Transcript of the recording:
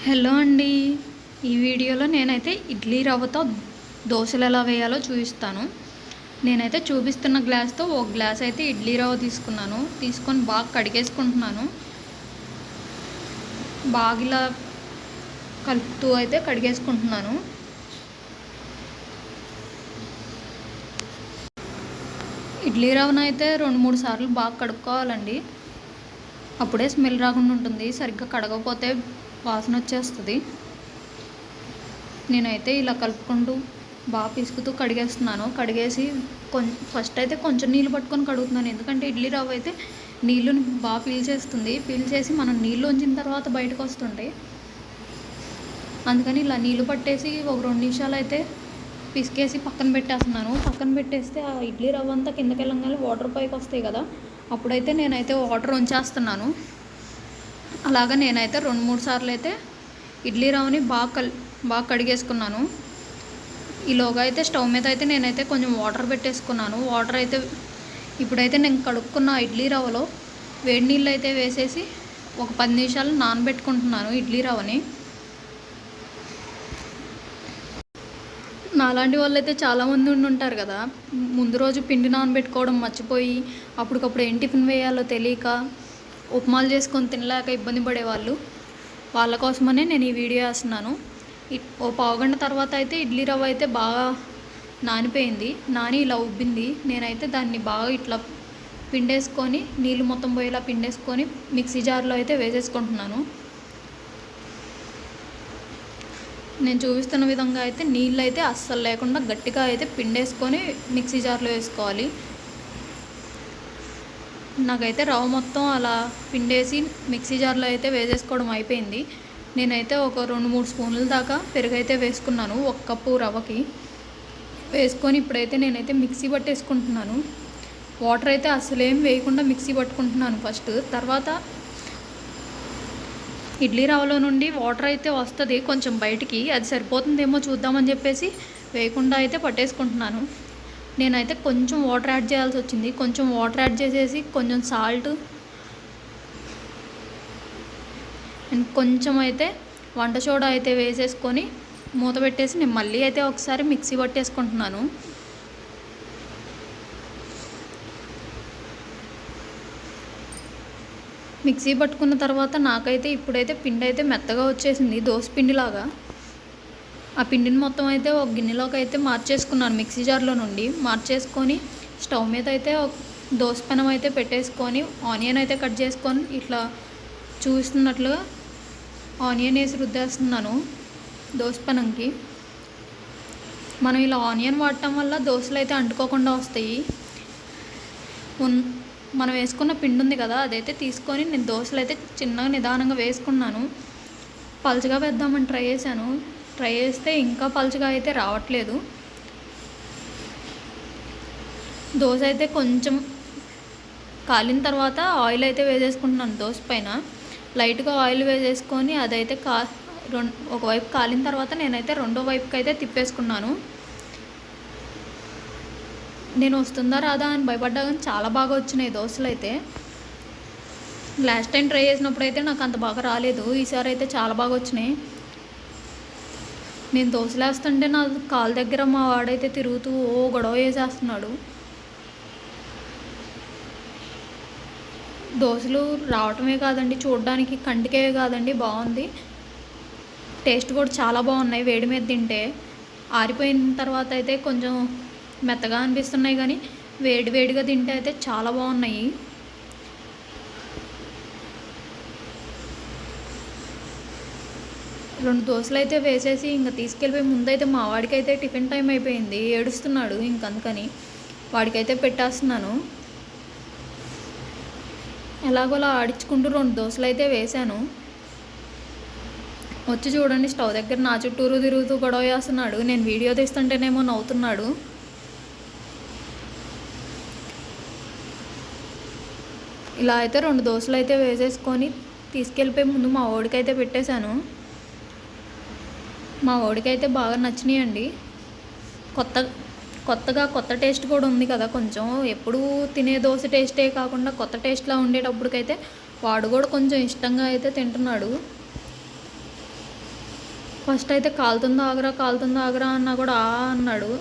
Hello అండి. ఈ వీడియోలో నేనైతే ఇడ్లీ రవ్వతో దోశలు ఎలా వేయాలో చూపిస్తాను. నేనైతే చూపిస్తున్న గ్లాస్తో ఒక గ్లాస్ అయితే ఇడ్లీ రవ్వ తీసుకొని బాగా కడిగేసుకుంటున్నాను. బాగా ఇలా కలుపుతూ అయితే కడిగేసుకుంటున్నాను. ఇడ్లీ రవ్వను అయితే 2-3 సార్లు బాగా కడుక్కోవాలండి. అప్పుడే స్మెల్ రాకుండా ఉంటుంది. సరిగ్గా కడగకపోతే వాసన వచ్చేస్తుంది. నేనైతే ఇలా కలుపుకుంటూ బాగా పిసుకుతూ కడిగేస్తున్నాను. కడిగేసి ఫస్ట్ అయితే కొంచెం నీళ్ళు పట్టుకొని కడుగుతున్నాను. ఎందుకంటే ఇడ్లీ రవ్వ అయితే నీళ్ళని బాగా పీల్చేసి మనం నీళ్ళు ఉంచిన తర్వాత బయటకు వస్తుంటాయి. అందుకని ఇలా నీళ్ళు పట్టేసి ఒక 2 నిమిషాలు అయితే పిసికేసి పక్కన పెట్టేస్తున్నాను. పక్కన పెట్టేస్తే ఆ ఇడ్లీ రవ్వ అంతా కిందకి వెళ్ళంగానే వాటర్ పైకి వస్తాయి కదా, అప్పుడైతే నేనైతే వాటర్ ఉంచేస్తున్నాను. అలాగా నేనైతే 2-3 సార్లు అయితే ఇడ్లీ రవ్వని బాగా కడిగేసుకున్నాను. ఈలోగా అయితే స్టవ్ మీద అయితే నేనైతే కొంచెం వాటర్ పెట్టేసుకున్నాను. వాటర్ అయితే ఇప్పుడైతే నేను కడుక్కున్న ఇడ్లీ రవ్వలో వేడి నీళ్ళు అయితే వేసేసి ఒక 10 నిమిషాలు నానబెట్టుకుంటున్నాను ఇడ్లీ రవ్వని. నాలాంటి వాళ్ళు అయితే చాలామంది ఉంటారు కదా, ముందు రోజు పిండి నానబెట్టుకోవడం మర్చిపోయి అప్పటికప్పుడు ఏం టిఫిన్ వేయాలో తెలియక ఉప్మాలు చేసుకొని తినలేక ఇబ్బంది పడేవాళ్ళు. వాళ్ళ కోసమనే నేను ఈ వీడియో వేస్తున్నాను. ఓ పావుగంట తర్వాత అయితే ఇడ్లీ రవ్వ అయితే బాగా నానిపోయింది. ఇలా ఉబ్బింది. నేనైతే దాన్ని బాగా ఇట్లా పిండేసుకొని నీళ్ళు మొత్తం పోయేలా పిండేసుకొని మిక్సీ జార్లో అయితే వేసేసుకుంటున్నాను. నేను చూపిస్తున్న విధంగా అయితే నీళ్ళు అయితే అస్సలు లేకుండా గట్టిగా అయితే పిండేసుకొని మిక్సీ జార్లో వేసుకోవాలి. నాకైతే రవ్వ మొత్తం అలా పిండేసి మిక్సీ జార్లో అయితే వేసేసుకోవడం అయిపోయింది. నేనైతే ఒక 2-3 స్పూన్ల దాకా పెరుగు అయితే వేసుకున్నాను 1 కప్పు రవ్వకి. వేసుకొని ఇప్పుడైతే నేనైతే మిక్సీ పట్టేసుకుంటున్నాను. వాటర్ అయితే అసలు ఏం వేయకుండా మిక్సీ పట్టుకుంటున్నాను ఫస్ట్. తర్వాత ఇడ్లీ రవ్వలో నుండి వాటర్ అయితే వస్తుంది కొంచెం బయటికి, అది సరిపోతుందేమో చూద్దామని చెప్పేసి వేయకుండా అయితే పట్టేసుకుంటున్నాను. నేనైతే కొంచెం వాటర్ యాడ్ చేయాల్సి వచ్చింది. కొంచెం వాటర్ యాడ్ చేసేసి కొంచెం సాల్ట్ అండ్ కొంచెం అయితే వంట సోడా అయితే వేసేసుకొని మూత పెట్టేసి నేను మళ్ళీ అయితే ఒకసారి మిక్సీ పట్టేసుకుంటున్నాను. మిక్సీ పట్టుకున్న తర్వాత నాకైతే ఇప్పుడైతే పిండి అయితే మెత్తగా వచ్చేసింది, దోశ పిండిలాగా. ఆ పిండిని మొత్తం అయితే ఒక గిన్నెలోకి అయితే మార్చేసుకున్నాను. మిక్సీ జార్లో నుండి మార్చేసుకొని స్టవ్ మీద అయితే ఒక దోశ పెనం అయితే పెట్టేసుకొని ఆనియన్ అయితే కట్ చేసుకొని ఇట్లా చూస్తున్నట్లుగా ఆనియన్ వేసి రుద్దేస్తున్నాను దోశ పెనంకి. మనం ఇలా ఆనియన్ వాడటం వల్ల దోశలు అయితే అంటుకోకుండా వస్తాయి. మనం వేసుకున్న పిండి ఉంది కదా, అదైతే తీసుకొని నేను దోశలు అయితే చిన్నగా నిదానంగా వేసుకున్నాను. పలుచగా వేద్దామని ట్రై చేస్తే ఇంకా పలుచగా అయితే రావట్లేదు. దోశ అయితే కొంచెం కాలిన తర్వాత ఆయిల్ అయితే వేసేసుకుంటున్నాను. దోశ పైన లైట్గా ఆయిల్ వేసేసుకొని అదైతే ఒకవైపు కాలిన తర్వాత నేనైతే రెండో వైపుకి అయితే తిప్పేసుకున్నాను. నేను వస్తుందా రాదా అని భయపడ్డా కానీ చాలా బాగా వచ్చినాయి దోశలు అయితే. లాస్ట్ టైం ట్రై చేసినప్పుడు అయితే నాకు అంత బాగా రాలేదు, ఈసారి అయితే చాలా బాగా వచ్చినాయి. నేను దోశలు వేస్తుంటే నా కాలు దగ్గర మా వాడైతే తిరుగుతూ గొడవ వేసేస్తున్నాడు. దోశలు రావటమే కాదండి, చూడడానికి కంటికే కాదండి బాగుంది. టేస్ట్ కూడా చాలా బాగున్నాయి. వేడి మీద తింటే ఆరిపోయిన తర్వాత అయితే కొంచెం మెత్తగా అనిపిస్తున్నాయి, కానీ వేడిగా తింటే అయితే చాలా బాగున్నాయి. రెండు దోశలు అయితే వేసేసి ఇంకా తీసుకెళ్ళిపోయి ముందైతే మా వాడికి అయితే టిఫిన్ టైం అయిపోయింది, ఏడుస్తున్నాడు. అందుకని వాడికైతే పెట్టేస్తున్నాను. ఎలాగోలా ఆడించుకుంటూ 2 దోశలు అయితే వేశాను. వచ్చి చూడండి స్టవ్ దగ్గర నా చుట్టూరు తిరుగుతూ గొడవ చేస్తున్నాడు. నేను వీడియో తీస్తుంటేనేమో నవ్వుతున్నాడు. ఇలా అయితే 2 దోశలు అయితే వేసేసుకొని తీసుకెళ్ళిపోయి ముందు మా వాడికైతే పెట్టేశాను. మా వాడికైతే బాగా నచ్చినాయండి. కొత్త టేస్ట్ కూడా ఉంది కదా కొంచెం. ఎప్పుడూ తినే దోశ టేస్టే కాకుండా కొత్త టేస్ట్లా ఉండేటప్పటికైతే వాడు కూడా కొంచెం ఇష్టంగా అయితే తింటున్నాడు. ఫస్ట్ అయితే కాలుతుంది ఆగరా అన్నా కూడా అన్నాడు.